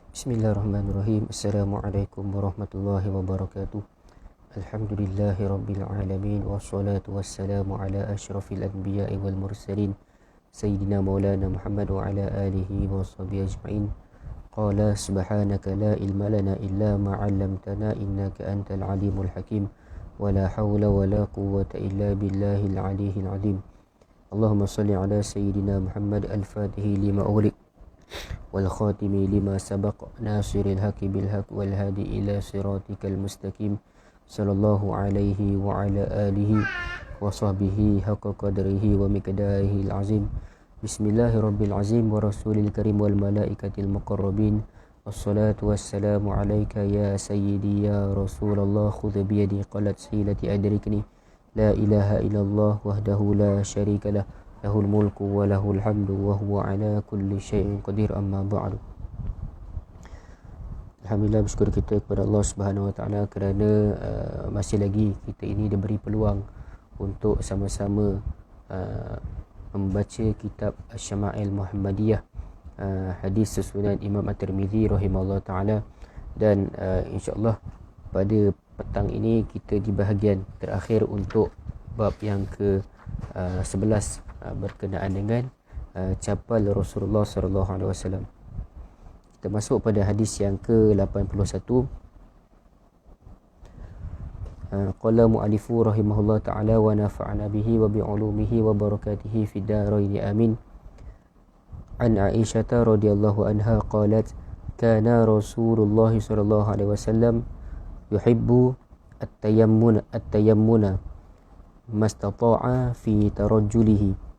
Bismillahirrahmanirrahim. Assalamualaikum warahmatullahi wabarakatuh. Alhamdulillahi rabbil alamin. Wassalatu wassalamu ala ashrafil anbiya'i wal mursalin Sayyidina maulana Muhammad wa ala alihi wa sahbihi ajma'in. Qala subhanaka la ilma lana illa ma 'allamtana innaka antal alimul hakim. Wa la hawla wa la quwwata illa billahil aliyyil azim. Allahumma salli ala Sayyidina Muhammad al-Fatihi lima ughliq والخاتم لما سبق ناصر الحق بالحق والهادي إلى صراطك المستقيم صلى الله عليه وعلى آله وصحبه حق قدره ومقداره العظيم بسم الله رب العظيم ورسول الكريم والملائكة المقربين والصلاة والسلام عليك يا سيدي يا رسول الله خذ بيدي قلت سيلتي أدركني لا إله إلا الله وحده لا شريك له lahul mulku wa lahul hamdu wa huwa ala kulli syai'in qadir, amma ba'du. Alhamdulillah, bersyukur kita kepada Allah Subhanahu wa taala kerana masih lagi kita ini diberi peluang untuk sama-sama membaca kitab Asy-Syama'il Muhammadiyah, hadis susunan Imam At-Tirmizi rahimahullah taala, dan insya-Allah pada petang ini kita di bahagian terakhir untuk bab yang ke 11 berkenaan dengan capal Rasulullah sallallahu alaihi wasallam. Kita masuk pada hadis yang ke-81. Qala mu'allifu rahimahullah ta'ala wa nafa'ana bihi wa bi'ulumihi wa barakatihi fid darain amin. An Aisyah radhiyallahu anha qalat kana Rasulullah sallallahu alaihi wasallam yuhibbu at-tayammuna mastata'a fi tarajjulihi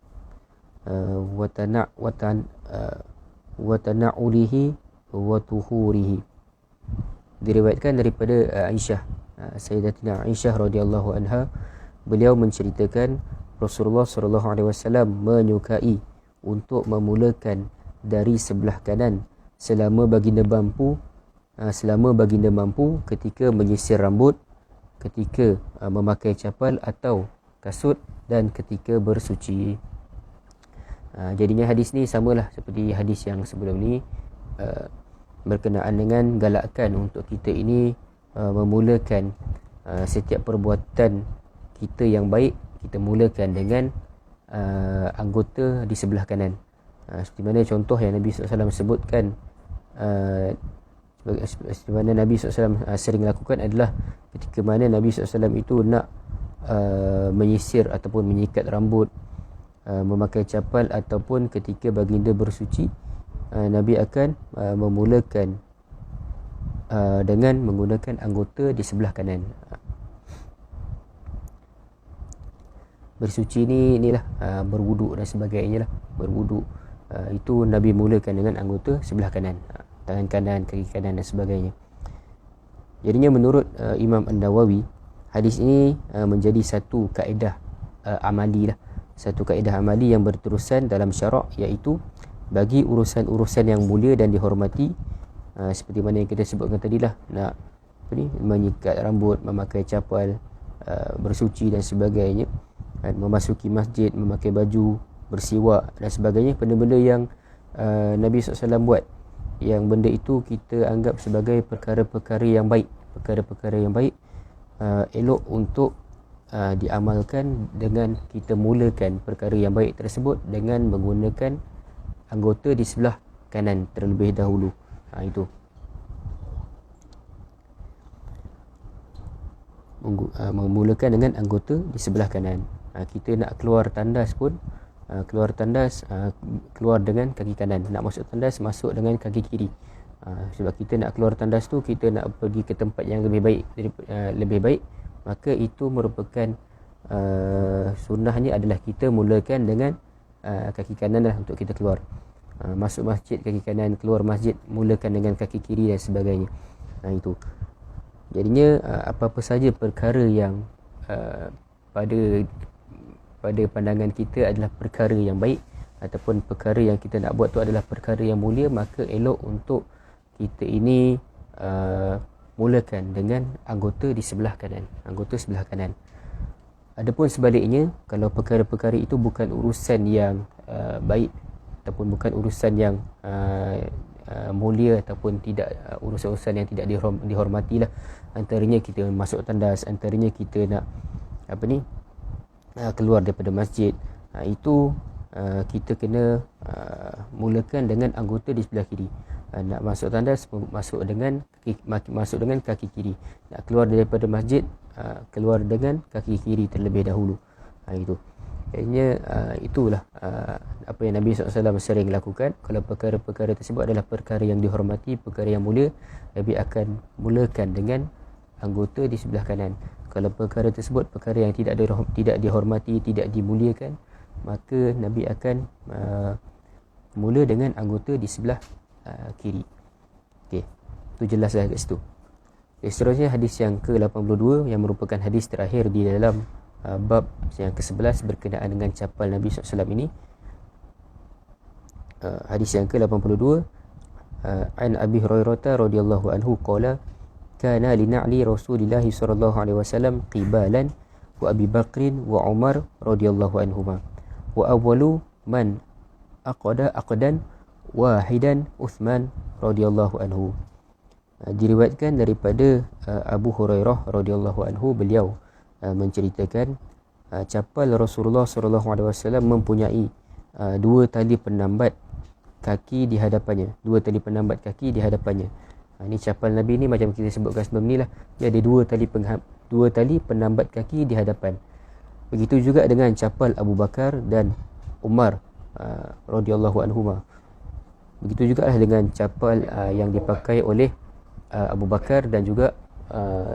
wa tana'ulihi wa tuhurihi. Diriwayatkan daripada Aisyah, Sayyidatina Aisyah radhiyallahu anha, beliau menceritakan Rasulullah sallallahu alaihi wasallam menyukai untuk memulakan dari sebelah kanan selama baginda mampu ketika menyisir rambut, ketika memakai capal atau kasut, dan ketika bersuci. Jadinya hadis ni samalah seperti hadis yang sebelum ni, berkenaan dengan galakkan untuk kita ini memulakan setiap perbuatan kita yang baik, kita mulakan dengan anggota di sebelah kanan. Seperti mana contoh yang Nabi SAW sebutkan, seperti mana Nabi SAW sering lakukan adalah ketika mana Nabi SAW itu nak menyisir ataupun menyikat rambut, memakai capal, ataupun ketika baginda bersuci, Nabi akan memulakan dengan menggunakan anggota di sebelah kanan. Bersuci inilah berwuduk dan sebagainya lah. Berwuduk itu Nabi mulakan dengan anggota sebelah kanan, tangan kanan, kaki kanan dan sebagainya. Jadinya menurut Imam An-Nawawi, hadis ini menjadi satu kaedah amali lah, satu kaedah amali yang berterusan dalam syarak, iaitu bagi urusan-urusan yang mulia dan dihormati, seperti mana yang kita sebutkan tadilah, nak menyikat rambut, memakai capal, bersuci dan sebagainya, memasuki masjid, memakai baju, bersiwak dan sebagainya, benda-benda yang Nabi SAW buat, yang benda itu kita anggap sebagai perkara-perkara yang baik, elok untuk diamalkan dengan kita mulakan perkara yang baik tersebut dengan menggunakan anggota di sebelah kanan terlebih dahulu. Itu memulakan dengan anggota di sebelah kanan. Kita nak keluar tandas pun, keluar dengan kaki kanan, nak masuk tandas masuk dengan kaki kiri. Sebab kita nak keluar tandas tu, kita nak pergi ke tempat yang lebih baik, maka itu merupakan sunnahnya adalah kita mulakan dengan kaki kanan lah untuk kita keluar. Masuk masjid kaki kanan, keluar masjid mulakan dengan kaki kiri dan sebagainya. Itu jadinya apa-apa saja perkara yang pada pandangan kita adalah perkara yang baik, ataupun perkara yang kita nak buat tu adalah perkara yang mulia, maka elok untuk kita ini mulakan dengan anggota di sebelah kanan, Adapun sebaliknya, kalau perkara-perkara itu bukan urusan yang baik ataupun bukan urusan yang mulia ataupun tidak urusan-urusan yang tidak dihormati lah. Antaranya kita masuk tandas, antaranya kita nak keluar daripada masjid. Itu kita kena mulakan dengan anggota di sebelah kiri. Nak masuk tandas masuk dengan kaki kiri. Nak keluar daripada masjid keluar dengan kaki kiri terlebih dahulu. Itu. Jadinya itulah apa yang Nabi SAW sering lakukan. Kalau perkara-perkara tersebut adalah perkara yang dihormati, perkara yang mulia, Nabi akan mulakan dengan anggota di sebelah kanan. Kalau perkara tersebut perkara yang tidak dihormati, tidak dimuliakan, maka Nabi akan mula dengan anggota di sebelah kiri. Okey, itu jelaslah kat situ. Seterusnya hadis yang ke-82 yang merupakan hadis terakhir di dalam bab yang ke-11 berkenaan dengan capal Nabi SAW ini. Hadis yang ke-82, an Abi Hurairah radhiyallahu anhu qala kana li na'li Rasulillah sallallahu alaihi wasallam qibalan wa Abi Bakrin wa Umar radhiyallahu anhuma wa awwalu man aqdan wahidan Uthman radhiyallahu anhu. Diriwayatkan daripada Abu Hurairah radhiyallahu anhu, beliau menceritakan capal Rasulullah sallallahu alaihi wasallam mempunyai dua tali penambat kaki di hadapannya. Ini capal Nabi ni macam kita sebutkan sebelum ni lah, dia ada dua tali penambat kaki di hadapan. Begitu juga dengan capal Abu Bakar dan Umar radhiyallahu anhuma. Begitu juga dengan capal yang dipakai oleh Abu Bakar dan juga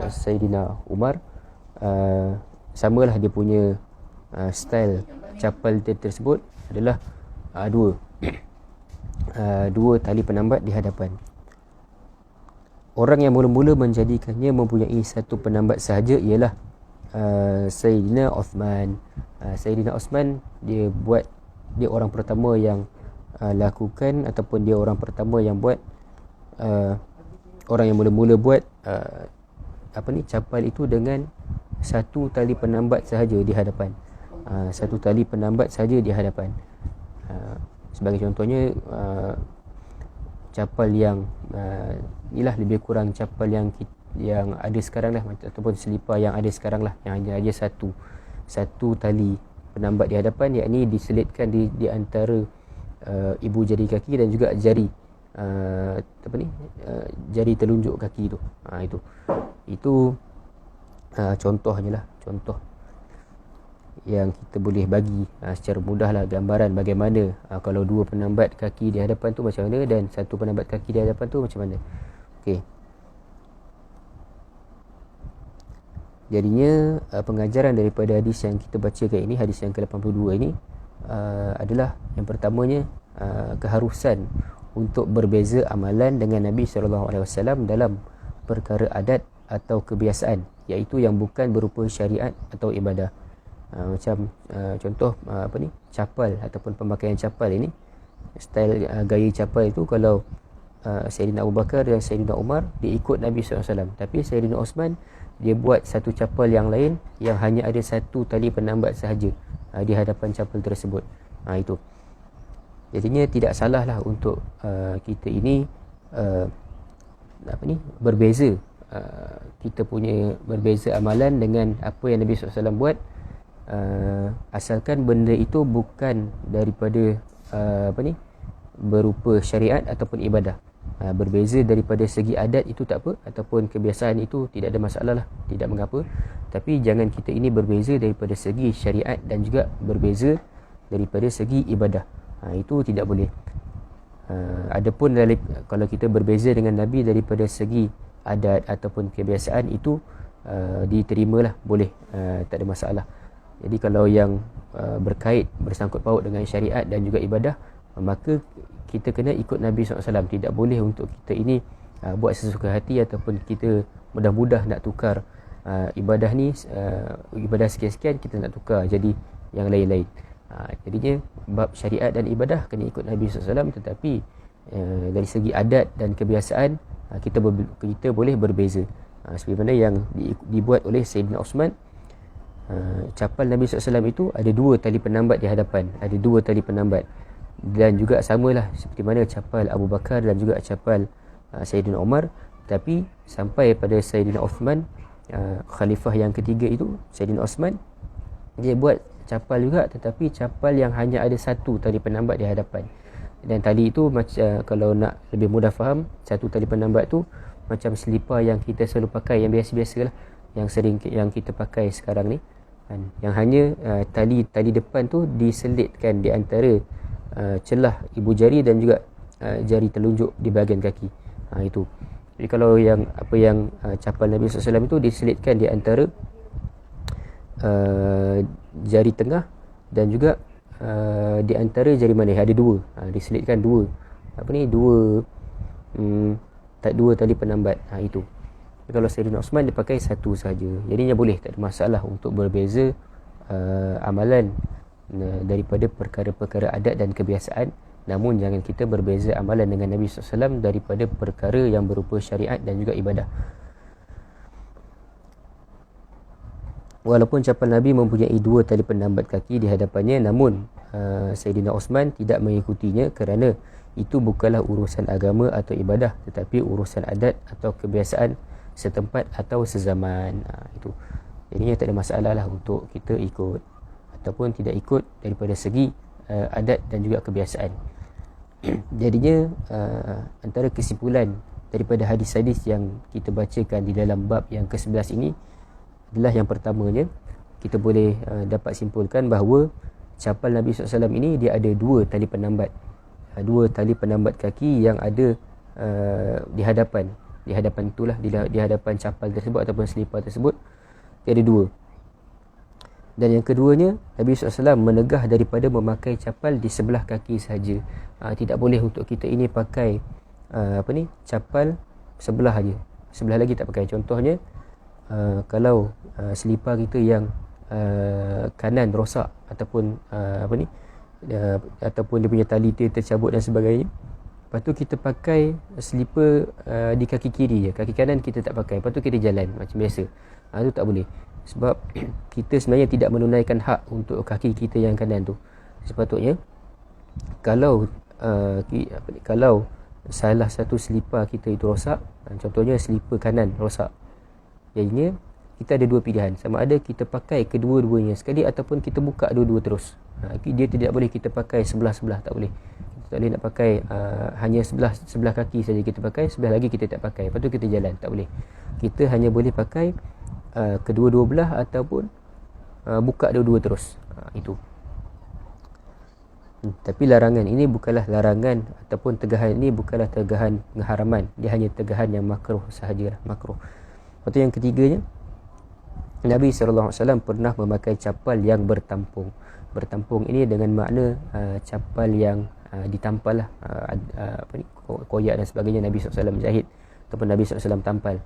Sayyidina Umar. Samalah dia punya style capal tersebut adalah dua tali penambat di hadapan. Orang yang mula-mula menjadikannya mempunyai satu penambat sahaja ialah Sayyidina Uthman. Sayyidina Uthman dia orang pertama yang lakukan, ataupun dia orang pertama yang buat, orang yang mula-mula buat capal itu dengan satu tali penambat sahaja di hadapan. Satu tali penambat sahaja di hadapan. Sebagai contohnya capal yang inilah lebih kurang capal yang ada sekarang lah, ataupun selipar yang ada sekarang lah, yang hanya ada satu tali penambat di hadapan, yakni diselitkan di antara ibu jari kaki dan juga jari jari telunjuk kaki tu. Itu contohnya lah, contoh yang kita boleh bagi secara mudah lah gambaran bagaimana kalau dua penambat kaki di hadapan tu macam mana dan satu penambat kaki di hadapan tu macam mana. Okey. Jadinya pengajaran daripada hadis yang kita bacakan ini, hadis yang ke-82 ini adalah yang pertamanya keharusan untuk berbeza amalan dengan Nabi SAW dalam perkara adat atau kebiasaan, iaitu yang bukan berupa syariat atau ibadah. Macam contoh capal ataupun pemakaian capal ini, style gaya capal itu, kalau Sayyidina Abu Bakar dan Sayyidina Umar dia ikut Nabi SAW, tapi Sayyidina Uthman dia buat satu capal yang lain yang hanya ada satu tali penambat sahaja di hadapan capal tersebut. Itu jadinya tidak salah lah untuk kita ini berbeza, kita punya berbeza amalan dengan apa yang Nabi SAW buat, asalkan benda itu bukan daripada berupa syariat ataupun ibadah. Berbeza daripada segi adat itu tak apa, ataupun kebiasaan itu tidak ada masalah lah, tidak mengapa. Tapi jangan kita ini berbeza daripada segi syariat dan juga berbeza daripada segi ibadah. Itu tidak boleh. Adapun kalau kita berbeza dengan Nabi daripada segi adat ataupun kebiasaan, itu diterimalah, boleh, tak ada masalah. Jadi kalau yang bersangkut paut dengan syariat dan juga ibadah, maka kita kena ikut Nabi SAW. Tidak boleh untuk kita ini buat sesuka hati ataupun kita mudah-mudah nak tukar ibadah ni, ibadah sekian-sekian kita nak tukar jadi yang lain-lain. Jadinya bab syariat dan ibadah kena ikut Nabi SAW, tetapi dari segi adat dan kebiasaan kita boleh berbeza. Seperti mana yang dibuat oleh Sayyidina Uthman. Capal Nabi SAW itu ada dua tali penambat di hadapan, ada dua tali penambat. dan juga samalah seperti mana capal Abu Bakar dan juga capal Sayyidina Umar. Tapi sampai pada Sayyidina Uthman, khalifah yang ketiga itu, Sayyidina Uthman, dia buat capal juga, tetapi capal yang hanya ada satu tali penambat di hadapan. Dan tali itu macam, kalau nak lebih mudah faham, satu tali penambat tu macam selipar yang kita selalu pakai, yang biasa-biasa lah, yang kita pakai sekarang ni kan? Yang hanya tali depan tu diselitkan di antara celah ibu jari dan juga jari telunjuk di bahagian kaki. Itu. Jadi kalau yang capal Nabi SAW itu diselitkan di antara jari tengah dan juga di antara jari mana, ada dua, diselitkan dua tali penambat. Itu. Tapi kalau Sayyidina Uthman dia pakai satu saja, jadinya boleh, tak ada masalah untuk berbeza amalan daripada perkara-perkara adat dan kebiasaan. Namun jangan kita berbeza amalan dengan Nabi SAW daripada perkara yang berupa syariat dan juga ibadah. Walaupun capal Nabi mempunyai dua tali penambat kaki di hadapannya, namun Sayyidina Uthman tidak mengikutinya kerana itu bukanlah urusan agama atau ibadah, tetapi urusan adat atau kebiasaan setempat atau sezaman. Itu. Jadinya tak ada masalah lah untuk kita ikut ataupun tidak ikut daripada segi adat dan juga kebiasaan. Jadinya antara kesimpulan daripada hadis-hadis yang kita bacakan di dalam bab yang ke-11 ini adalah, yang pertamanya kita boleh dapat simpulkan bahawa capal Nabi SAW ini dia ada dua tali penambat, dua tali penambat kaki yang ada di hadapan itulah, di hadapan capal tersebut ataupun selipar tersebut, dia ada dua. Dan yang keduanya, Nabi SAW menegah daripada memakai capal di sebelah kaki sahaja. Tidak boleh untuk kita ini pakai capal sebelah saja, sebelah lagi tak pakai. Contohnya, kalau selipar kita yang kanan rosak ataupun ataupun dia punya tali tercabut dan sebagainya, lepas tu kita pakai selipar di kaki kiri je, kaki kanan kita tak pakai, lepas tu kita jalan macam biasa, itu tak boleh. Sebab kita sebenarnya tidak menunaikan hak untuk kaki kita yang kanan tu. Sepatutnya kalau salah satu selipar kita itu rosak, contohnya selipar kanan rosak, jadinya kita ada dua pilihan, sama ada kita pakai kedua-duanya sekali ataupun kita buka dua-dua terus. Dia tidak boleh kita pakai sebelah-sebelah, tak boleh. Kita tak boleh nak pakai hanya sebelah kaki saja kita pakai, sebelah lagi kita tak pakai, lepas tu kita jalan, tak boleh. Kita hanya boleh pakai kedua-dua belah ataupun buka dua-dua terus. Itu. Tapi larangan ini bukanlah larangan ataupun tegahan ini bukanlah tegahan pengharaman, dia hanya tegahan yang makruh sahaja, makruh. Lepas tu yang ketiganya, Nabi SAW pernah memakai capal yang bertampung. Bertampung ini dengan makna capal yang ditampal lah, koyak dan sebagainya Nabi SAW jahit ataupun Nabi SAW tampal.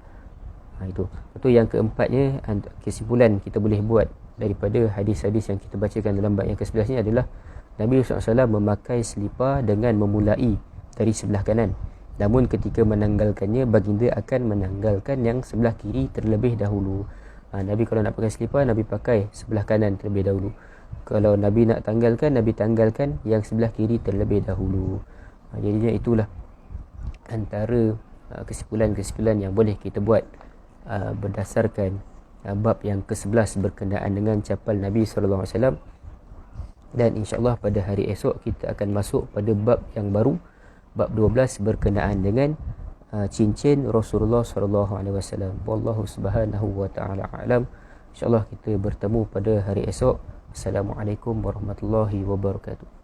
Itu. Lepas tu yang keempatnya, kesimpulan kita boleh buat daripada hadis-hadis yang kita bacakan dalam bab yang ke-11 ni adalah Nabi SAW memakai selipar dengan memulai dari sebelah kanan. Namun ketika menanggalkannya, baginda akan menanggalkan yang sebelah kiri terlebih dahulu. Nabi kalau nak pakai selipar, Nabi pakai sebelah kanan terlebih dahulu. Kalau Nabi nak tanggalkan, Nabi tanggalkan yang sebelah kiri terlebih dahulu. Jadinya itulah antara kesimpulan-kesimpulan yang boleh kita buat berdasarkan bab yang ke-11 berkenaan dengan capal Nabi SAW. Dan insyaAllah pada hari esok kita akan masuk pada bab yang baru, bab 12 berkenaan dengan cincin Rasulullah SAW. Wallahu subhanahu wa ta'ala a'lam. InsyaAllah kita bertemu pada hari esok. Assalamualaikum warahmatullahi wabarakatuh.